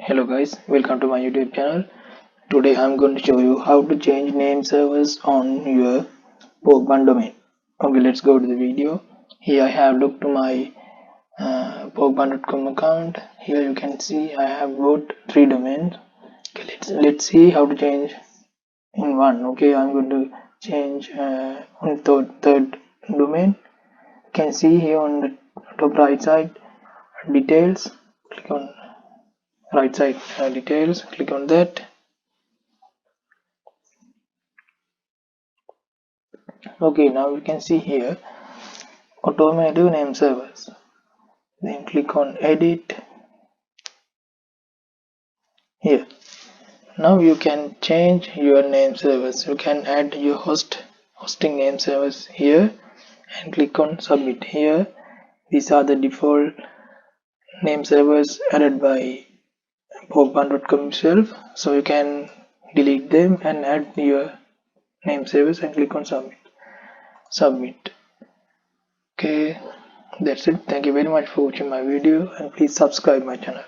Hello guys, welcome to my YouTube channel. Today I'm going to show you how to change name servers on your Porkbun domain. Okay, let's go to the video. Here I have looked to my porkbun.com account. Here you can see I have bought 3 domains. Okay, let's see how to change in one. Okay, I'm going to change on third domain. You can see here on the top right side details. Click on right side details, click on that. Okay, now you can see here automatic name servers, then click on edit here. Now you can change your name servers. You can add your hosting name servers here and click on submit here. These are the default name servers added by porkbun.com itself, so you can delete them and add your name servers and click on submit. Okay, that's it. Thank you very much for watching my video and please subscribe my channel.